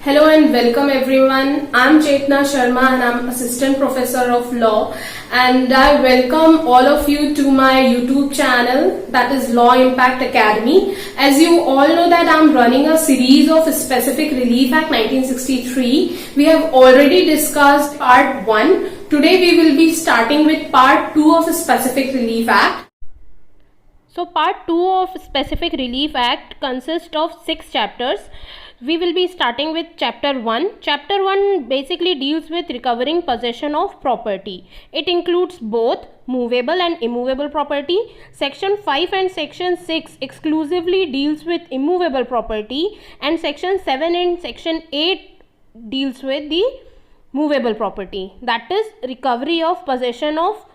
Hello and welcome everyone. I'm Chetna Sharma and I'm Assistant Professor of Law, and I welcome all of you to my YouTube channel, that is Law Impact Academy. As you all know that I'm running a series of Specific Relief Act 1963. We have already discussed part 1. Today we will be starting with part 2 of Specific Relief Act. So part 2 of Specific Relief Act consists of 6 chapters. We will be starting with chapter 1. Chapter 1 basically deals with recovering possession of property. It includes both movable and immovable property. Section 5 and section 6 exclusively deals with immovable property, and section 7 and section 8 deals with the movable property. That is recovery of possession of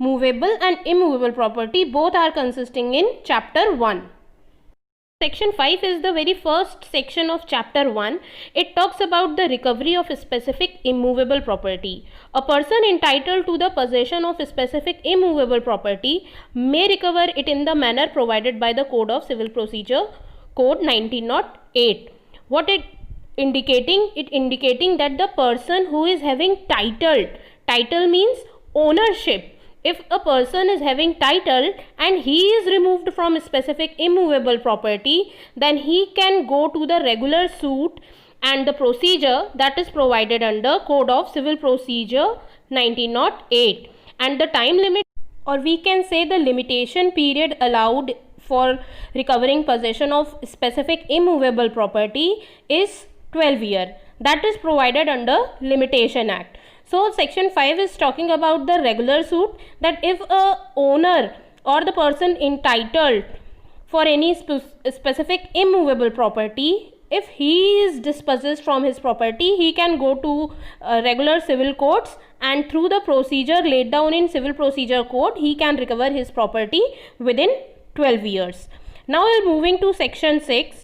movable and immovable property. Both are consisting in chapter 1. Section 5 is the very first section of chapter 1. It talks about the recovery of a specific immovable property. A person entitled to the possession of a specific immovable property may recover it in the manner provided by the Code of Civil Procedure, Code 1908. What it indicating? It indicating that the person who is having title means ownership. If a person is having title and he is removed from a specific immovable property, then he can go to the regular suit and the procedure that is provided under Code of Civil Procedure 1908. And the time limit, or we can say the limitation period allowed for recovering possession of specific immovable property is 12 years. That is provided under Limitation Act. So section 5 is talking about the regular suit, that if a owner or the person entitled for any specific immovable property, if he is dispossessed from his property, he can go to regular civil courts, and through the procedure laid down in Civil Procedure Code, he can recover his property within 12 years. Now we are moving to section 6.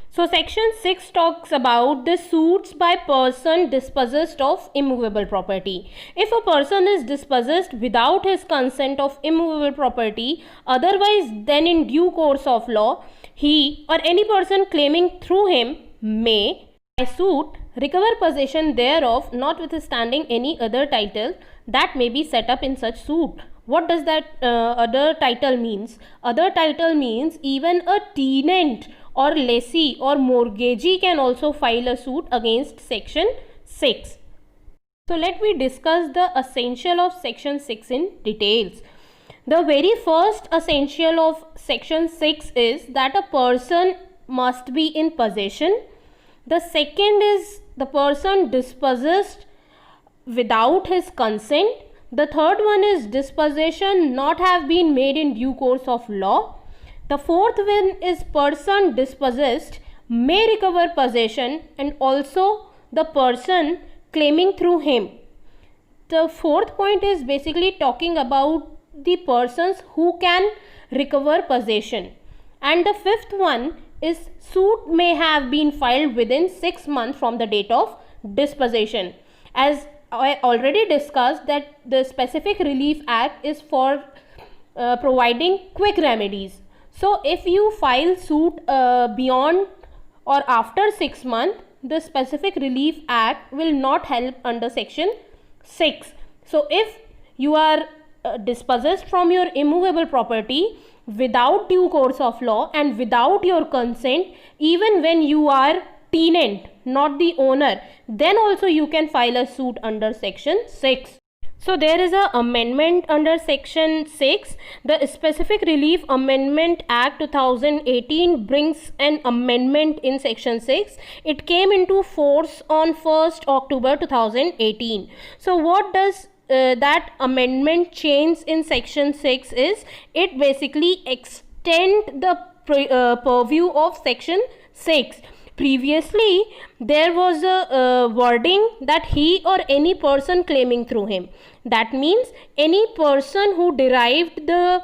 So section 6 talks about the suits by person dispossessed of immovable property. If a person is dispossessed without his consent of immovable property, otherwise then in due course of law, he or any person claiming through him may, by suit, recover possession thereof, notwithstanding any other title that may be set up in such suit. What does that other title means? Other title means even a tenant or lessee or mortgagee can also file a suit against section 6. So let me discuss the essential of section 6 in details. The very first essential of section 6 is that a person must be in possession. The second is the person dispossessed without his consent. The third one is dispossession not have been made in due course of law. The fourth one is person dispossessed may recover possession, and also the person claiming through him. The fourth point is basically talking about the persons who can recover possession. And the fifth one is suit may have been filed within 6 months from the date of dispossession. As I already discussed that the Specific Relief Act is for providing quick remedies. So if you file suit beyond or after 6 months, the Specific Relief Act will not help under section 6. So if you are dispossessed from your immovable property without due course of law and without your consent, even when you are tenant, not the owner, then also you can file a suit under section 6. So there is an amendment under section 6. The Specific Relief Amendment Act 2018 brings an amendment in section 6. It came into force on 1st October 2018. So what does that amendment change in section 6 is, it basically extend the purview of section 6. Previously, there was a wording that he or any person claiming through him. That means any person who derived the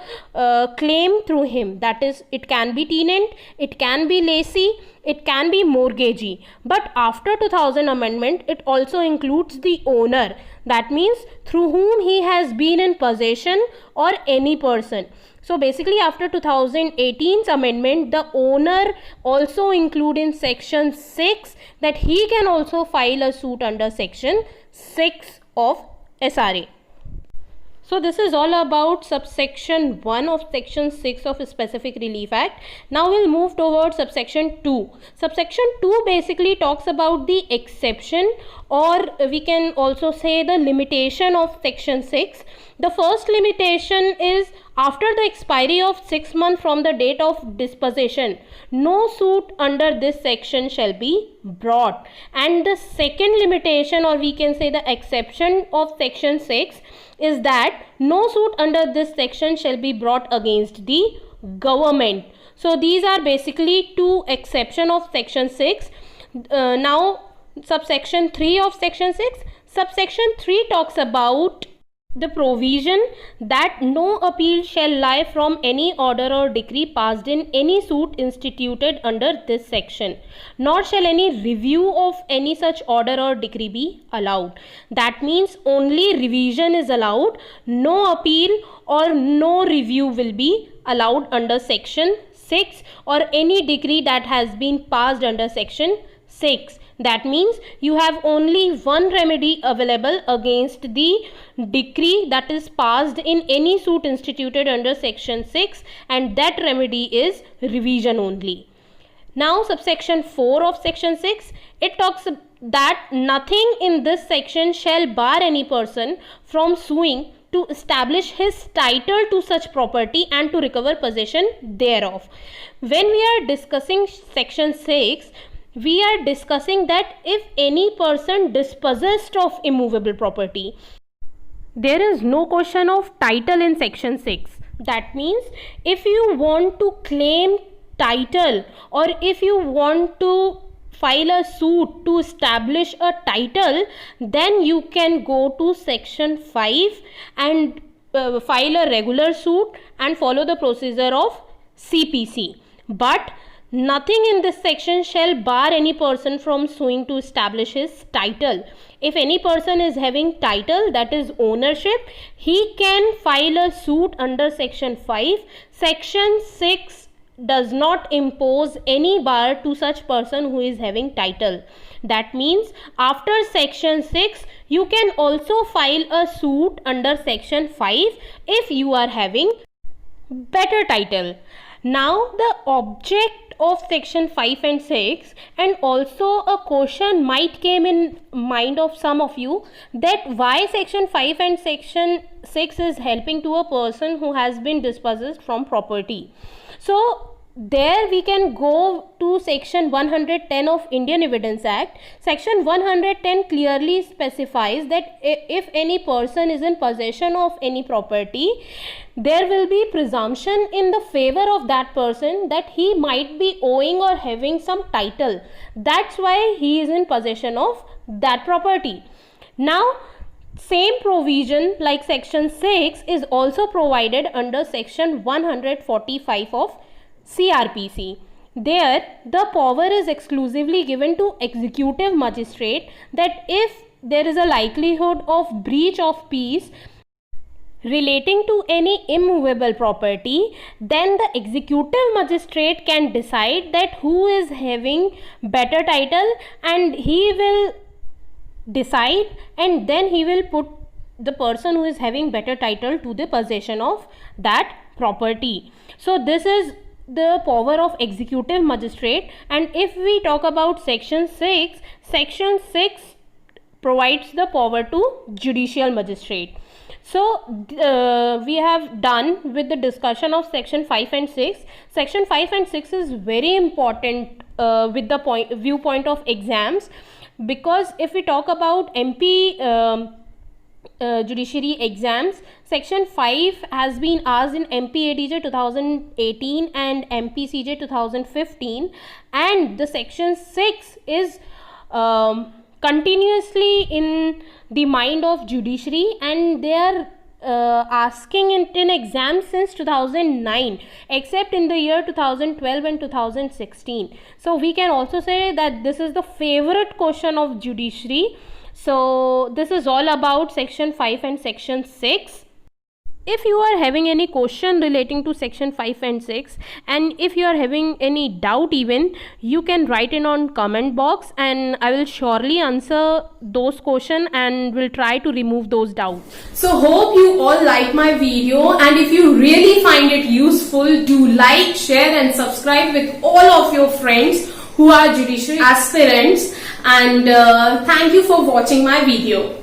claim through him. That is, it can be tenant, it can be lessee, it can be mortgagee. But after 2000 amendment, it also includes the owner. That means through whom he has been in possession, or any person. So basically after 2018's amendment, the owner also include in section 6 that he can also file a suit under section 6 of SRA. So this is all about subsection 1 of section 6 of Specific Relief Act. Now we'll move towards subsection 2. Subsection 2 basically talks about the exception, or we can also say the limitation of section 6. The first limitation is after the expiry of 6 months from the date of disposition, no suit under this section shall be brought. And the second limitation, or we can say the exception of section 6, is that no suit under this section shall be brought against the government. So these are basically two exceptions of section 6. Now subsection 3 of section 6. Subsection 3 talks about the provision that no appeal shall lie from any order or decree passed in any suit instituted under this section, nor shall any review of any such order or decree be allowed. That means only revision is allowed, no appeal or no review will be allowed under section 6 or any decree that has been passed under section 6. That means you have only one remedy available against the decree that is passed in any suit instituted under section 6, and that remedy is revision only. Now subsection 4 of section 6, it talks that nothing in this section shall bar any person from suing to establish his title to such property and to recover possession thereof. When we are discussing section 6, we are discussing that if any person dispossessed of immovable property, there is no question of title in section 6. That means if you want to claim title, or if you want to file a suit to establish a title, then you can go to section 5 and file a regular suit and follow the procedure of CPC. But nothing in this section shall bar any person from suing to establish his title. If any person is having title, that is ownership, he can file a suit under section 5. Section 6 does not impose any bar to such person who is having title. That means after section 6, you can also file a suit under section 5 if you are having better title. Now the object of section 5 and 6, and also a question might came in mind of some of you, that why section 5 and section 6 is helping to a person who has been dispossessed from property. So there we can go to section 110 of Indian Evidence Act. Section 110 clearly specifies that if any person is in possession of any property, there will be presumption in the favor of that person that he might be owing or having some title. That's why he is in possession of that property. Now same provision like section 6 is also provided under section 145 of CRPC. There the power is exclusively given to executive magistrate, that if there is a likelihood of breach of peace relating to any immovable property, then the executive magistrate can decide that who is having better title, and he will decide, and then he will put the person who is having better title to the possession of that property. So this is the power of executive magistrate. And if we talk about section 6, section 6 provides the power to judicial magistrate. So we have done with the discussion of section 5 and 6. Section 5 and 6 is very important with the viewpoint of exams, because if we talk about MP judiciary exams, section 5 has been asked in MP ADJ 2018 and MP CJ 2015, and the section 6 is continuously in the mind of judiciary, and they are asking it in exams since 2009, except in the year 2012 and 2016. So we can also say that this is the favorite question of judiciary. So this is all about section 5 and section 6. If you are having any question relating to section 5 and 6, and if you are having any doubt even, you can write in on comment box and I will surely answer those questions and will try to remove those doubts. So hope you all like my video, and if you really find it useful, do like, share and subscribe with all of your friends who are judiciary aspirants, and thank you for watching my video.